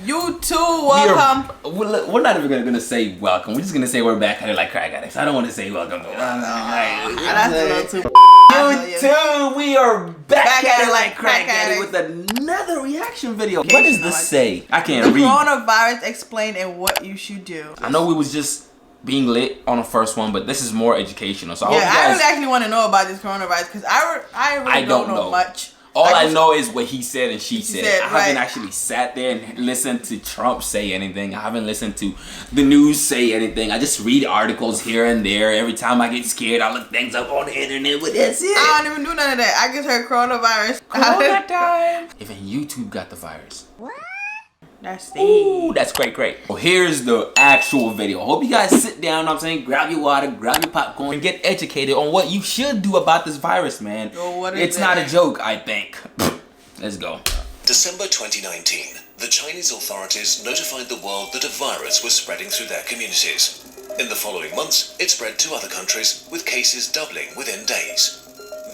You too, welcome. We're not even gonna say welcome. We're just gonna say we're back at it like crack addicts. I don't want to say welcome. That's a little too. You too. We are back at it like crack addicts with another reaction video. What does this say? I can't read. Coronavirus explained and what you should do. I know we was just being lit on the first one, but this is more educational. So I really actually want to know about this coronavirus because I really don't know much. All I know is what he said and she said. I haven't actually sat there and listened to Trump say anything. I haven't listened to the news say anything. I just read articles here and there. Every time I get scared, I look things up on the internet, but that's it. I don't even do none of that. I just heard coronavirus. Corona time. Even YouTube got the virus. What? That's Ooh, that's great. Well, here's the actual video. I hope you guys sit down, know what I'm saying, grab your water, grab your popcorn, and get educated on what you should do about this virus, man. It's not a joke, I think. Let's go. December 2019, the Chinese authorities notified the world that a virus was spreading through their communities. In the following months, it spread to other countries, with cases doubling within days.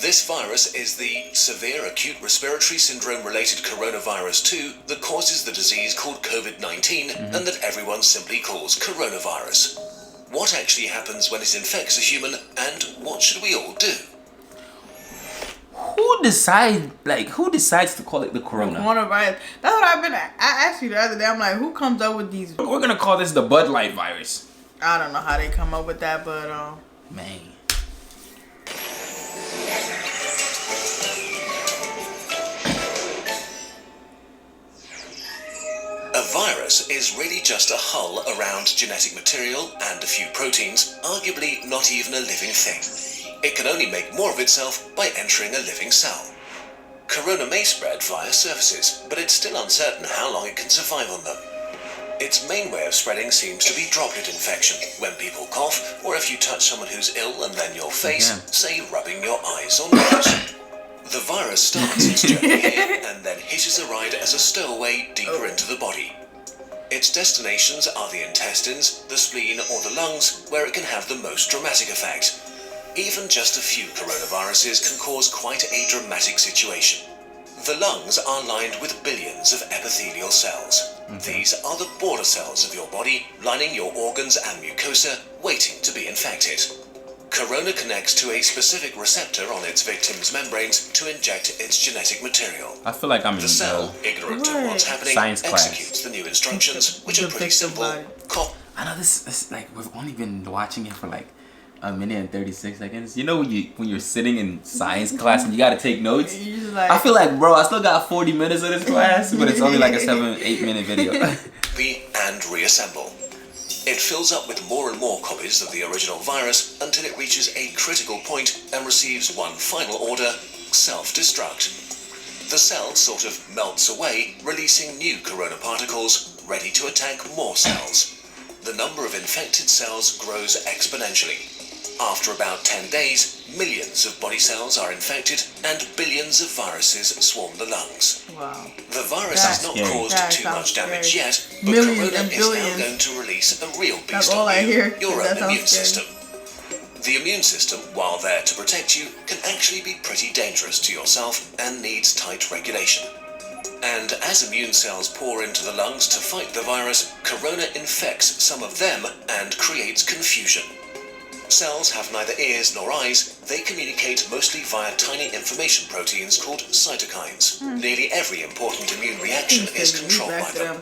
This virus is the severe acute respiratory syndrome related coronavirus 2 that causes the disease called COVID-19 and that everyone simply calls coronavirus. What actually happens when it infects a human and what should we all do? Who decides to call it the coronavirus? That's what I asked you the other day. I'm like, who comes up with these? We're gonna call this the Bud Light virus. I don't know how they come up with that, but man. A virus is really just a hull around genetic material and a few proteins, arguably not even a living thing. It can only make more of itself by entering a living cell. Corona may spread via surfaces, but it's still uncertain how long it can survive on them. Its main way of spreading seems to be droplet infection, when people cough, or if you touch someone who's ill and then your face, say rubbing your eyes or nose. The virus starts its journey here and then hitches a ride as a stowaway deeper into the body. Its destinations are the intestines, the spleen or the lungs, where it can have the most dramatic effect. Even just a few coronaviruses can cause quite a dramatic situation. The lungs are lined with billions of epithelial cells. These are the border cells of your body, lining your organs and mucosa, waiting to be infected. Corona connects to a specific receptor on its victim's membranes to inject its genetic material. I feel like I'm in the cell, ignorant of what's happening, executes the new instructions, which are pretty simple. I know this like we've only been watching it for like a minute and 36 seconds. You know when you're sitting in science class and you gotta take notes? I feel like, bro, I still got 40 minutes of this class, but it's only like a 7-8 minute video. And reassemble. It fills up with more and more copies of the original virus until it reaches a critical point and receives one final order: self-destruct. The cell sort of melts away, releasing new corona particles, ready to attack more cells. The number of infected cells grows exponentially. After about 10 days, millions of body cells are infected and billions of viruses swarm the lungs. Wow. The virus has not caused too much damage yet, but Corona is now going to release a real beast on your own immune system. The immune system, while there to protect you, can actually be pretty dangerous to yourself and needs tight regulation. And as immune cells pour into the lungs to fight the virus, Corona infects some of them and creates confusion. Cells have neither ears nor eyes. They communicate mostly via tiny information proteins called cytokines. Nearly every important immune reaction is controlled by them.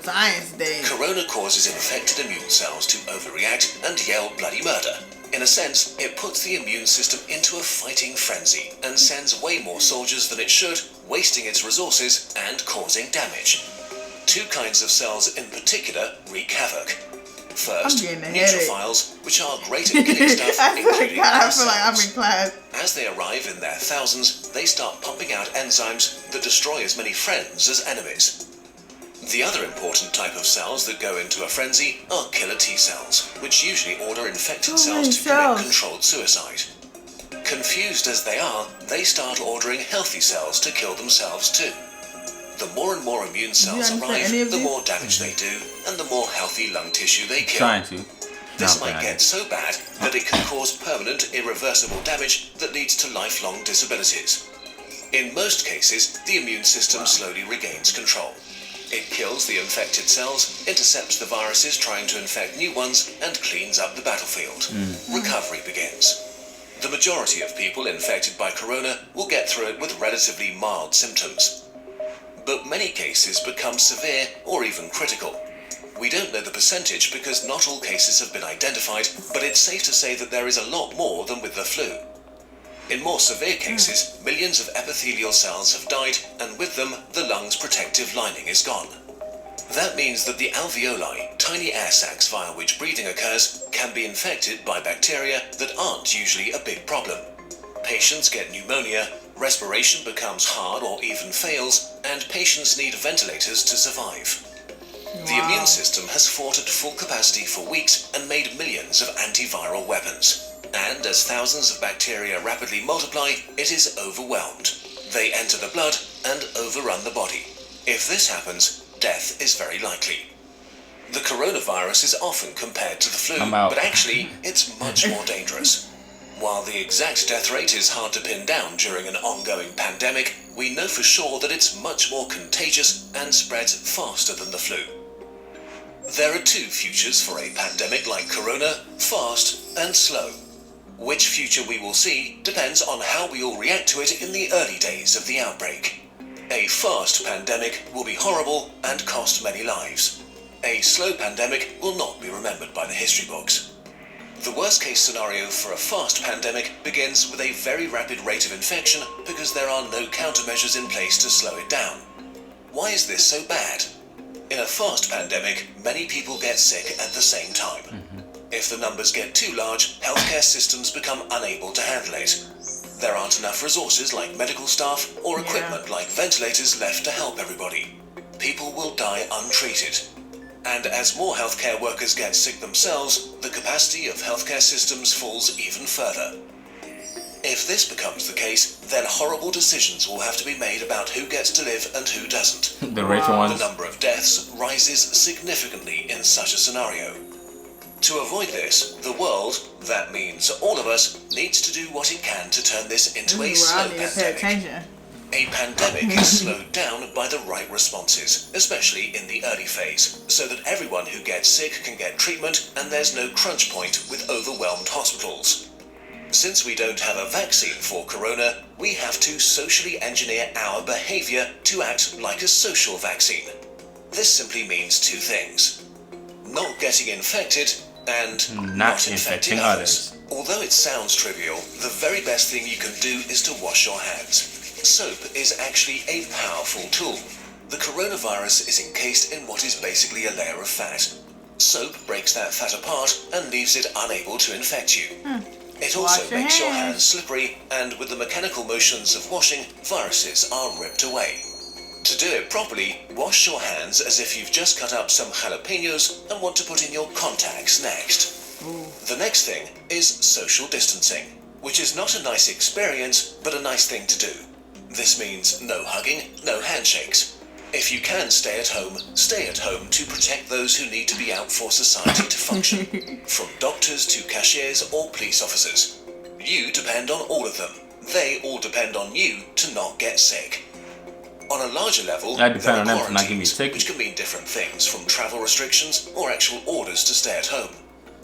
Corona causes infected immune cells to overreact and yell bloody murder. In a sense, it puts the immune system into a fighting frenzy and sends way more soldiers than it should, wasting its resources and causing damage. Two kinds of cells in particular wreak havoc. First, neutrophils, which are great at killing stuff, including I feel like I'm in class. As they arrive in their thousands, they start pumping out enzymes that destroy as many friends as enemies. The other important type of cells that go into a frenzy are killer T cells, which usually order infected cells to commit controlled suicide. Confused as they are, they start ordering healthy cells to kill themselves too. The more and more immune cells arrive, the more damage they do, and the more healthy lung tissue they kill. This might get so bad that it can cause permanent, irreversible damage that leads to lifelong disabilities. In most cases, the immune system slowly regains control. It kills the infected cells, intercepts the viruses trying to infect new ones, and cleans up the battlefield. Recovery begins. The majority of people infected by corona will get through it with relatively mild symptoms. But many cases become severe or even critical. We don't know the percentage because not all cases have been identified, but it's safe to say that there is a lot more than with the flu. In more severe cases, millions of epithelial cells have died, and with them, the lung's protective lining is gone. That means that the alveoli, tiny air sacs via which breathing occurs, can be infected by bacteria that aren't usually a big problem. Patients get pneumonia, respiration becomes hard or even fails, and patients need ventilators to survive. The immune system has fought at full capacity for weeks and made millions of antiviral weapons. And as thousands of bacteria rapidly multiply, it is overwhelmed. They enter the blood and overrun the body. If this happens, death is very likely. The coronavirus is often compared to the flu, but actually, it's much more dangerous. While the exact death rate is hard to pin down during an ongoing pandemic, we know for sure that it's much more contagious and spreads faster than the flu. There are two futures for a pandemic like corona: fast and slow. Which future we will see depends on how we all react to it in the early days of the outbreak. A fast pandemic will be horrible and cost many lives. A slow pandemic will not be remembered by the history books. The worst case scenario for a fast pandemic begins with a very rapid rate of infection because there are no countermeasures in place to slow it down. Why is this so bad? In a fast pandemic, many people get sick at the same time. If the numbers get too large, healthcare systems become unable to handle it. There aren't enough resources like medical staff or equipment like ventilators left to help everybody. People will die untreated. And as more healthcare workers get sick themselves, the capacity of healthcare systems falls even further. If this becomes the case, then horrible decisions will have to be made about who gets to live and who doesn't. The richer ones. The number of deaths rises significantly in such a scenario. To avoid this, the world, that means all of us, needs to do what it can to turn this into a slow pandemic. A pandemic is slowed down by the right responses, especially in the early phase, so that everyone who gets sick can get treatment and there's no crunch point with overwhelmed hospitals. Since we don't have a vaccine for corona, we have to socially engineer our behavior to act like a social vaccine. This simply means two things: not getting infected and not infecting others. Although it sounds trivial, the very best thing you can do is to wash your hands. Soap is actually a powerful tool. The coronavirus is encased in what is basically a layer of fat. Soap breaks that fat apart and leaves it unable to infect you. It also makes your hands slippery, and with the mechanical motions of washing, viruses are ripped away. To do it properly, wash your hands as if you've just cut up some jalapenos and want to put in your contacts next. The next thing is social distancing, which is not a nice experience, but a nice thing to do. This means no hugging, no handshakes. If you can stay at home to protect those who need to be out for society to function. From doctors to cashiers or police officers. You depend on all of them. They all depend on you to not get sick. On a larger level, there are quarantines, which can mean different things, from travel restrictions or actual orders to stay at home.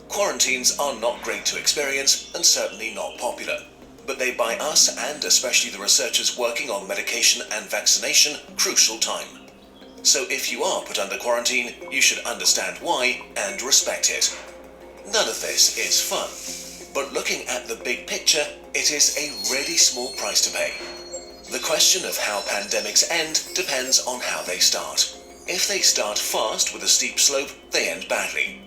Quarantines are not great to experience and certainly not popular, but they buy us, and especially the researchers working on medication and vaccination, crucial time. So if you are put under quarantine, you should understand why and respect it. None of this is fun, but looking at the big picture, it is a really small price to pay. The question of how pandemics end depends on how they start. If they start fast with a steep slope, they end badly.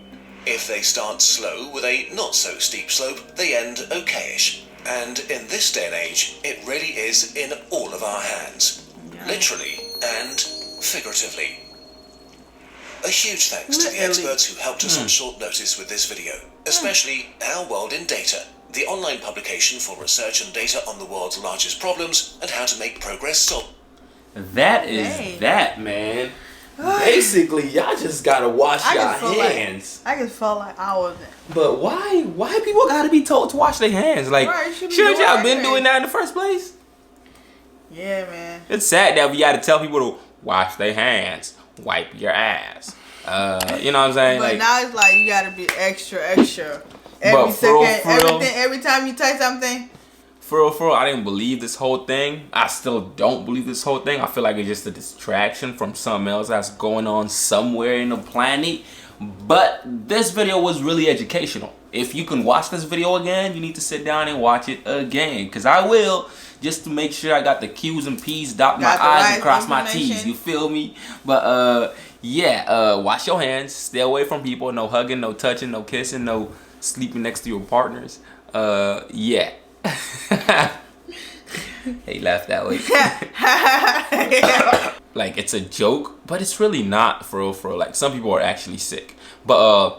If they start slow with a not so steep slope, they end okayish. And in this day and age, it really is in all of our hands. Literally and figuratively. A huge thanks to the experts who helped us on short notice with this video, especially Our World in Data, the online publication for research and data on the world's largest problems and how to make progress solve. That is that, man. Basically, y'all just gotta wash your hands. I just felt like I was. But why people gotta be told to wash their hands? Like, shouldn't y'all been doing that in the first place? Yeah, man. It's sad that we gotta tell people to wash their hands. wipe your ass. You know what I'm saying? But like, now it's like you gotta be extra. Every But second, for real, everything, every time you type something. For real, I didn't believe this whole thing. I still don't believe this whole thing. I feel like it's just a distraction from something else that's going on somewhere in the planet. But this video was really educational. If you can watch this video again, you need to sit down and watch it again. Because I will, just to make sure I got the Q's and P's, dot my I's and cross my T's. You feel me? But yeah, wash your hands. Stay away from people. No hugging, no touching, no kissing, no sleeping next to your partners. Yeah. He laughed that way. Like, it's a joke, but it's really not, for real. Like, some people are actually sick. But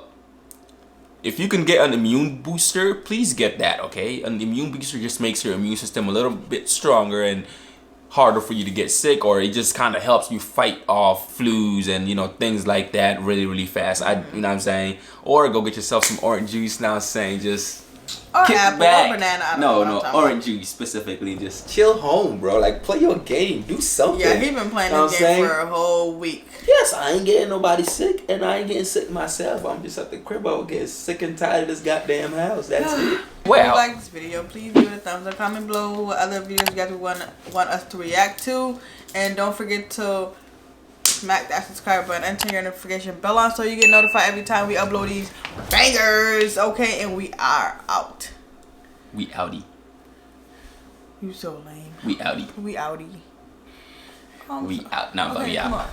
if you can get an immune booster, please get that, okay? An immune booster just makes your immune system a little bit stronger and harder for you to get sick, or it just kind of helps you fight off flus and, you know, things like that really fast. You know what I'm saying? Or go get yourself some orange juice. Now I'm saying, just or kick apple back. or banana. No, orange juice specifically. Just chill home, bro. Like, play your game. Do something. Yeah, he been playing this game for a whole week. Yes, I ain't getting nobody sick, and I ain't getting sick myself. I'm just at the crib. I getting sick and tired of this goddamn house. That's it. Well, if you like this video, please give it a thumbs up. Comment below what other videos you guys want us to react to, and don't forget to smack that subscribe button and turn your notification bell on so you get notified every time we upload these bangers. Okay, and we are out. We outie. You so lame. We outie. We outie. We out. No, okay, we out.